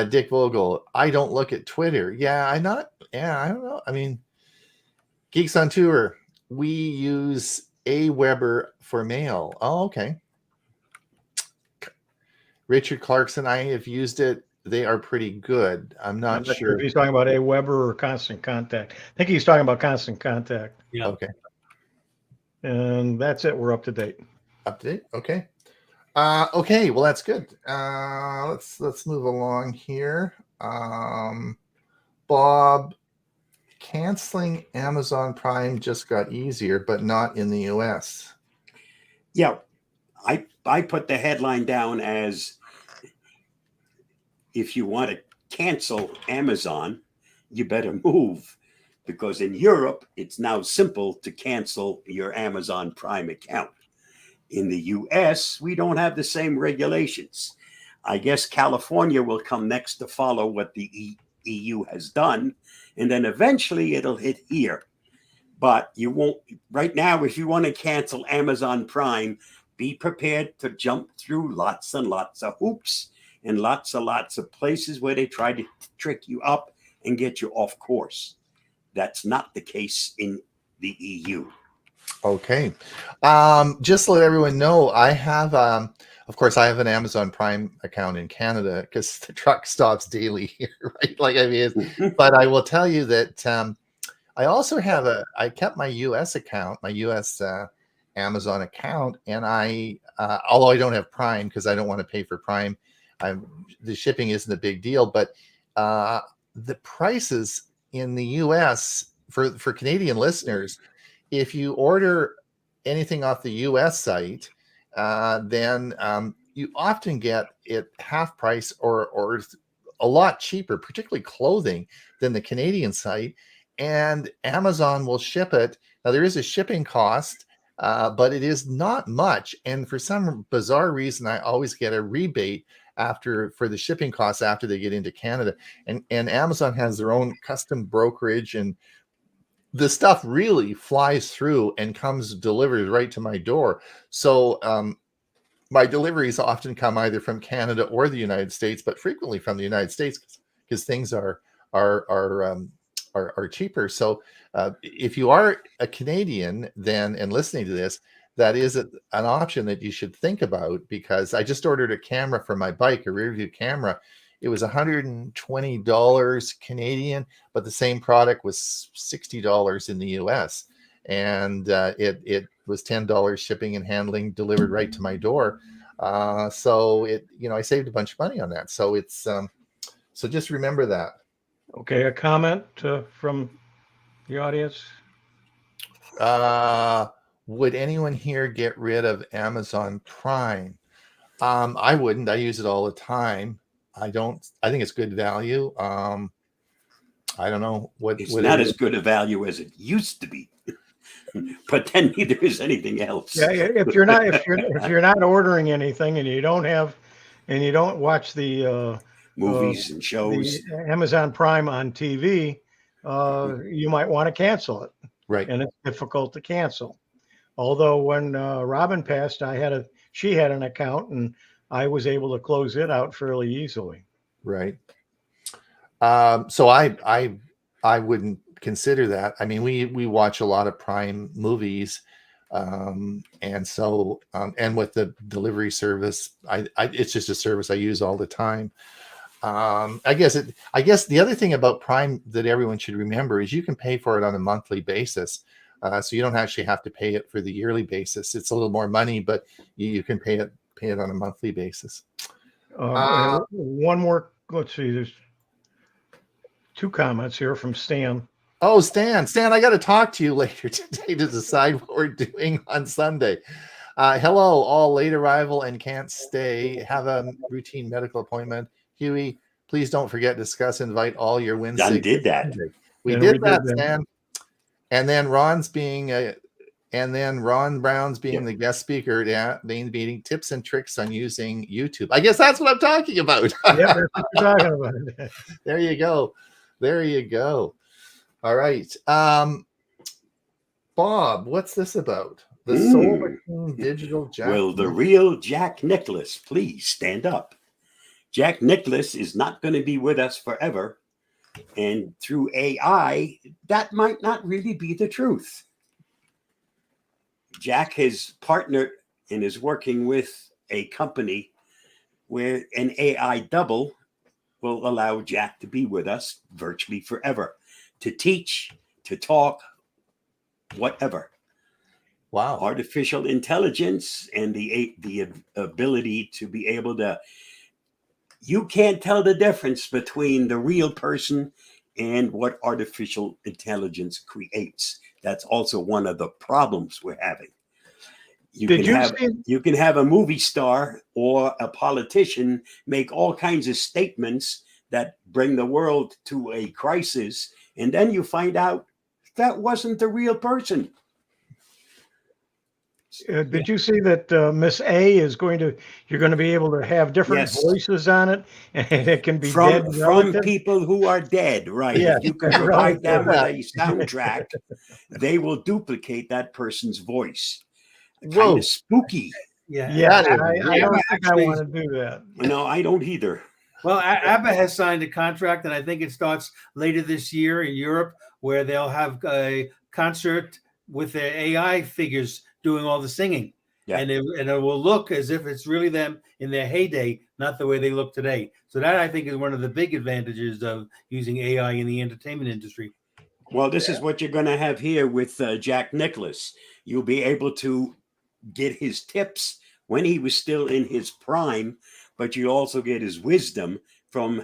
Dick Vogel, I don't look at Twitter. I don't know. I mean, Geeks on Tour. We use AWeber for mail. Oh, okay. Richard Clarkson, I have used it. They are pretty good. I'm not sure if he's talking about AWeber or Constant Contact. I think he's talking about Constant Contact. Yeah. Okay. And that's it. We're up to date. Up to date. Okay. Okay. Well, that's good. Let's move along here. Bob, canceling Amazon Prime just got easier, but not in the US. Yeah, I put the headline down as, if you want to cancel Amazon, you better move, because in Europe, it's now simple to cancel your Amazon Prime account. In the US, we don't have the same regulations. I guess California will come next to follow what the EU has done, and then eventually it'll hit here. But you won't, right now, if you want to cancel Amazon Prime, be prepared to jump through lots and lots of hoops and lots of places where they try to trick you up and get you off course. That's not the case in the EU. Okay. Just to let everyone know, I have, of course, I have an Amazon Prime account in Canada because the truck stops daily here, right? Like, I mean, but I will tell you that I also have I kept my US account, my US Amazon account, and although I don't have Prime because I don't want to pay for Prime, the shipping isn't a big deal, but the prices in the US for Canadian listeners, if you order anything off the US site, then you often get it half price or a lot cheaper, particularly clothing, than the Canadian site. And Amazon will ship it. Now, there is a shipping cost, but it is not much. And for some bizarre reason, I always get a rebate for the shipping costs after they get into Canada. And Amazon has their own custom brokerage, and the stuff really flies through and comes delivered right to my door. So my deliveries often come either from Canada or the United States, but frequently from the United States because things are cheaper. So if you are a Canadian then and listening to this, that is an option that you should think about, because I just ordered a camera for my bike, a rear view camera. It was $120 Canadian, but the same product was $60 in the US. And it was $10 shipping and handling delivered right to my door. So I saved a bunch of money on that. So it's so just remember that. Okay, a comment from the audience? Would anyone here get rid of Amazon Prime? I wouldn't. I use it all the time. I think it's good value. I don't know what it's not as good a value as it used to be, but then neither is anything else. Yeah, if you're not ordering anything and you don't watch the movies and shows, the Amazon Prime on TV, you might want to cancel it. Right. And it's difficult to cancel. Although when Robin passed, she had an account and I was able to close it out fairly easily. Right. So I wouldn't consider that. I mean, we watch a lot of Prime movies, and so and with the delivery service, it's just a service I use all the time. I guess the other thing about Prime that everyone should remember is you can pay for it on a monthly basis. So you don't actually have to pay it for the yearly basis. It's a little more money, but you can pay it on a monthly basis. One more. Let's see. There's two comments here from Stan. Oh, Stan, I got to talk to you later today to decide what we're doing on Sunday. Hello, all late arrival and can't stay. Have a routine medical appointment. Huey, please don't forget to discuss. Invite all your Wednesday. Done did that. We did that, Stan. And then Ron Brown's being the guest speaker at main meeting, tips and tricks on using YouTube. I guess that's what I'm talking about. Yeah, that's what you're talking about. There you go. All right. Bob, what's this about? The Soul Machine Digital Jack. Well, the real Jack Nicklaus, please stand up. Jack Nicklaus is not going to be with us forever, And through AI, that might not really be the truth. Jack has partnered and is working with a company where an AI double will allow Jack to be with us virtually forever, to teach, to talk, whatever. Wow. Artificial intelligence and the ability to be able to, you can't tell the difference between the real person and what artificial intelligence creates. That's also one of the problems we're having. You can have a movie star or a politician make all kinds of statements that bring the world to a crisis, and then you find out that wasn't the real person. Did you see that Miss A is you're going to be able to have different voices on it, and it can be from people who are dead, right? Yeah, if you can provide them with a soundtrack, they will duplicate that person's voice. Kind of spooky. Yeah, I don't think I want to do that. No, I don't either. Well, ABBA has signed a contract, and I think it starts later this year in Europe, where they'll have a concert with their AI figures doing all the singing. Yeah. And it will look as if it's really them in their heyday, not the way they look today. So that, I think, is one of the big advantages of using AI in the entertainment industry. Well, this is what you're going to have here with Jack Nicklaus. You'll be able to get his tips when he was still in his prime, but you also get his wisdom from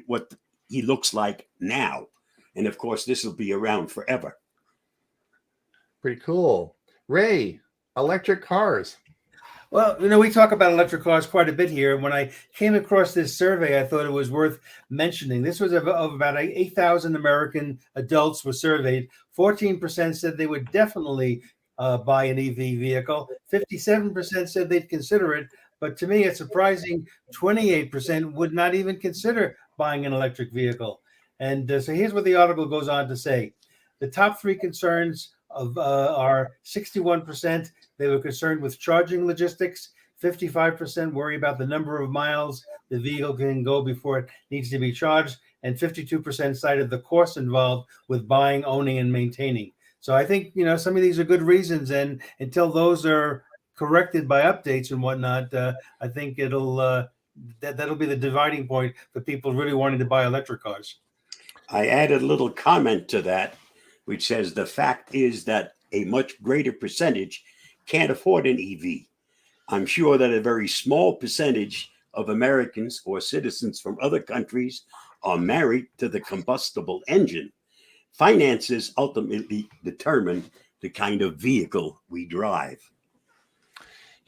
what he looks like now. And of course, this will be around forever. Pretty cool. Ray, electric cars. Well, we talk about electric cars quite a bit here. When I came across this survey, I thought it was worth mentioning. This was of about 8,000 American adults were surveyed. 14% said they would definitely buy an EV vehicle. 57% said they'd consider it. But to me, it's surprising 28% would not even consider buying an electric vehicle. And so here's what the article goes on to say. The top three concerns are 61%. They were concerned with charging logistics. 55% worry about the number of miles the vehicle can go before it needs to be charged. And 52% cited the cost involved with buying, owning, and maintaining. So I think, some of these are good reasons. And until those are corrected by updates and whatnot, I think that'll be the dividing point for people really wanting to buy electric cars. I added a little comment to that, which says the fact is that a much greater percentage can't afford an EV. I'm sure that a very small percentage of Americans or citizens from other countries are married to the combustible engine. Finances ultimately determine the kind of vehicle we drive.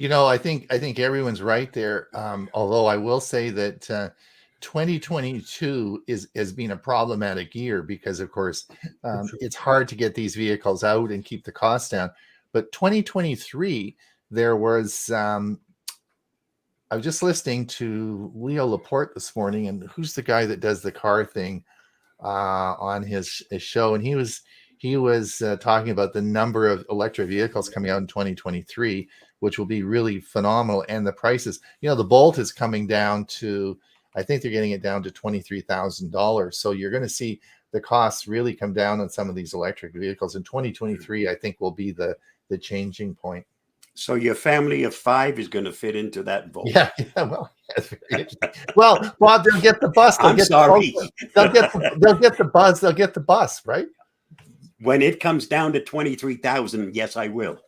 I think everyone's right there. Although I will say that 2022 has been a problematic year because, of course, it's hard to get these vehicles out and keep the costs down. But 2023, there was, I was just listening to Leo Laporte this morning, and who's the guy that does the car thing on his show, and he was talking about the number of electric vehicles coming out in 2023, which will be really phenomenal, and the prices. The Bolt is coming down to, I think they're getting it down to $23,000. So you're going to see the costs really come down on some of these electric vehicles. In 2023, I think will be the changing point. So your family of 5 is going to fit into that Volt. Yeah. Well, that's very interesting. Well, Bob, they'll get the bus. They'll get the bus, right? When it comes down to 23,000, yes, I will.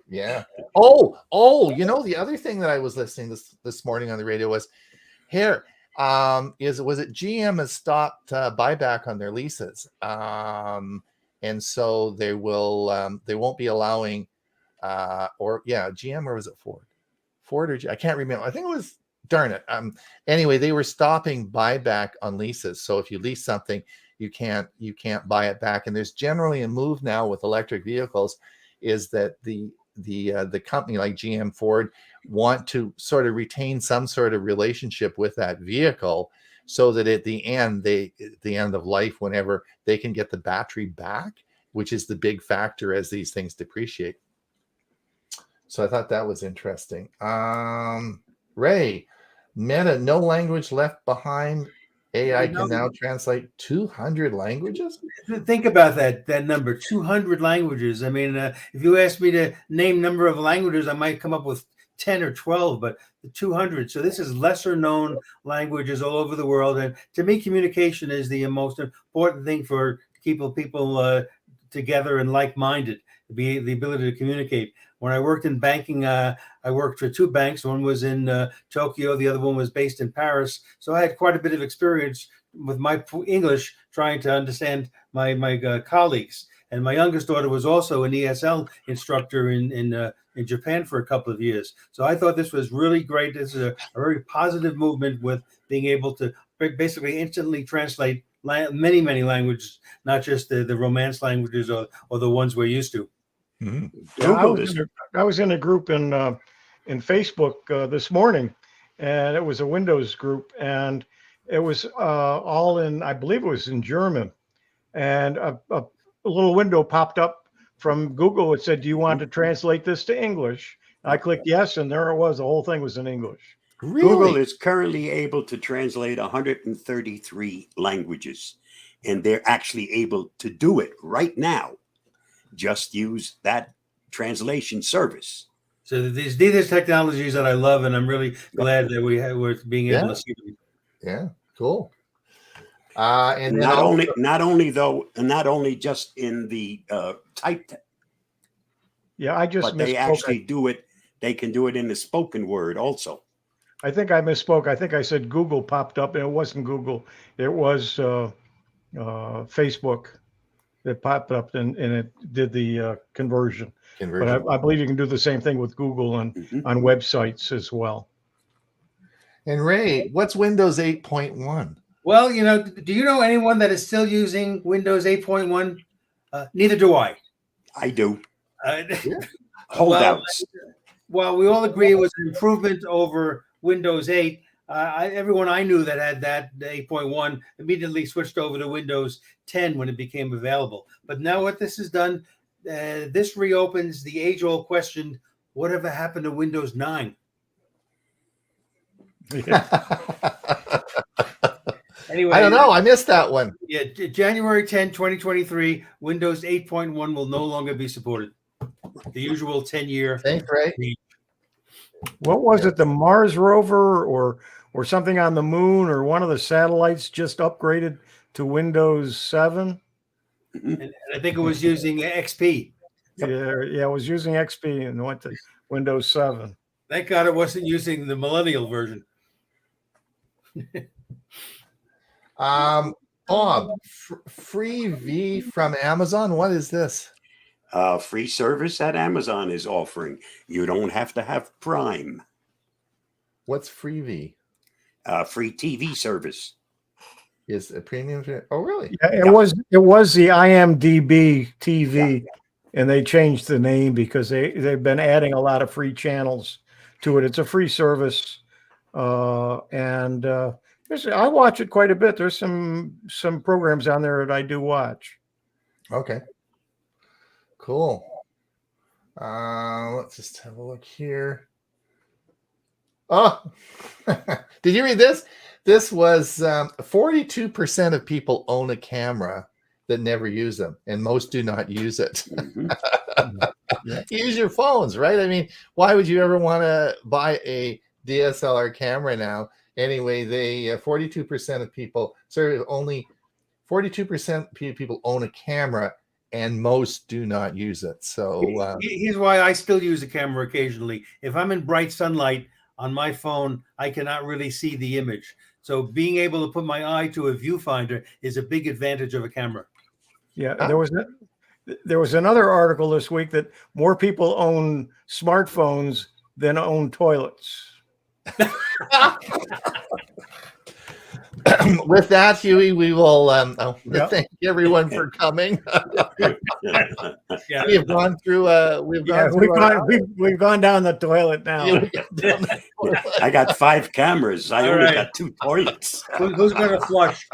Yeah. Oh, the other thing that I was listening this morning on the radio was here. Was it GM has stopped buyback on their leases. And so they won't be allowing GM, or was it Ford or I can't remember. I think it was, darn it. Anyway, they were stopping buyback on leases. So if you lease something, you can't buy it back. And there's generally a move now with electric vehicles is that the company like GM, Ford want to sort of retain some sort of relationship with that vehicle, so that at the end of life, whenever they can get the battery back, which is the big factor as these things depreciate. So I thought that was interesting. Ray, Meta, no language left behind AI can now translate 200 languages. Think about that number, 200 languages. I mean, if you ask me to name number of languages, I might come up with 10 or 12, but 200. So this is lesser known languages all over the world. And to me, communication is the most important thing for people together and like-minded, the ability to communicate. When I worked in banking, I worked for 2 banks. One was in Tokyo. The other one was based in Paris. So I had quite a bit of experience with my English trying to understand my colleagues. And my youngest daughter was also an ESL instructor in Japan for a couple of years. So I thought this was really great. This is a very positive movement with being able to basically instantly translate many, many languages, not just the Romance languages or the ones we're used to. Mm-hmm. Yeah, I was in a group in Facebook this morning, and it was a Windows group, and it was all in, I believe it was in German, and a little window popped up from Google. It said, "Do you want to translate this to English?" I clicked yes, and there it was. The whole thing was in English. Really? Google is currently able to translate 133 languages, and they're actually able to do it right now. Just use that translation service. So these are technologies that I love, and I'm really glad that we're being able to see them. Yeah, cool. And not only just in the typed. Yeah, I just. But they actually do it. They can do it in the spoken word also. I think I misspoke. I think I said Google popped up, and it wasn't Google. It was Facebook that popped up, and it did the conversion. But I believe you can do the same thing with Google on websites as well. And Ray, what's Windows 8.1? Well, do you know anyone that is still using Windows 8.1? Neither do I. I do. Yeah. Holdouts. Well, we all agree it was an improvement over Windows 8. Everyone I knew that had that 8.1 immediately switched over to Windows 10 when it became available. But now what this has done, this reopens the age-old question, whatever happened to Windows 9? Anyway, I don't know. I missed that one. Yeah, January 10, 2023, Windows 8.1 will no longer be supported. The usual 10-year. Thanks, Ray. What was it? The Mars rover or something on the moon or one of the satellites just upgraded to Windows 7? And I think it was using XP. Yep. Yeah, it was using XP and went to Windows 7. Thank God it wasn't using the millennial version. Bob, Free V from Amazon. What is this? Free service that Amazon is offering. You don't have to have Prime. What's Free V? Free TV service. Is a premium? Oh, really? Yeah, it was the IMDb TV, and they changed the name because they've been adding a lot of free channels to it. It's a free service, and I watch it quite a bit. There's some programs on there that I do watch. Okay. Cool. Let's just have a look here. Oh, did you read this? This was 42% of people own a camera that never use them, and most do not use it. Use your phones, right? I mean, why would you ever want to buy a DSLR camera now? Anyway, 42% of people, only 42% of people own a camera, and most do not use it. So here's why I still use a camera occasionally. If I'm in bright sunlight on my phone, I cannot really see the image. So being able to put my eye to a viewfinder is a big advantage of a camera. Yeah, there was another article this week that more people own smartphones than own toilets. With that, Huey, we will thank everyone for coming. We've gone through. We've gone down the toilet now. I got 5 cameras. I only got 2 toilets. Who's going to flush?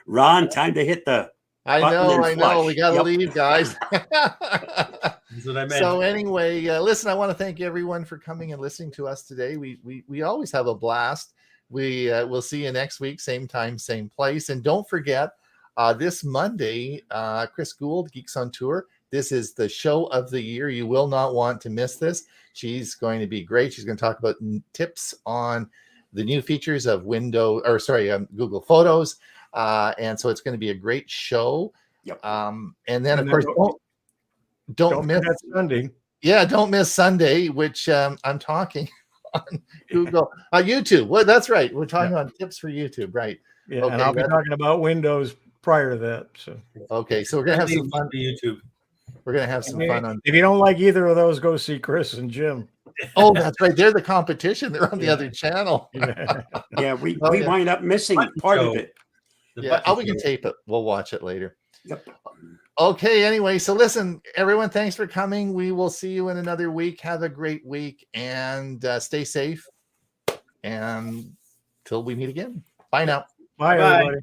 Ron, time to hit the. I know. We got to leave, guys. That's what I meant. So anyway, listen, I want to thank everyone for coming and listening to us today. We always have a blast. We'll see you next week, same time, same place. And don't forget, this Monday, Chris Gould, Geeks on Tour. This is the show of the year. You will not want to miss this. She's going to be great. She's going to talk about tips on the new features of Google Photos. And so it's going to be a great show. Yep. And then, of course, don't miss Sunday. Yeah, don't miss Sunday, which I'm talking on Google, YouTube. Well, that's right. We're talking on tips for YouTube, right? Yeah, okay, and I'll be talking about Windows prior to that. So okay, so we're gonna have some fun. YouTube. We're gonna have some fun on. If you don't like either of those, go see Chris and Jim. Oh, that's right. They're the competition. They're on the other channel. Yeah, we wind up missing part of it. Yeah, we can tape it. We'll watch it later. Yep. Okay, anyway, so listen, everyone, thanks for coming. We will see you in another week. Have a great week and stay safe. And till we meet again. Bye now. Bye, everybody.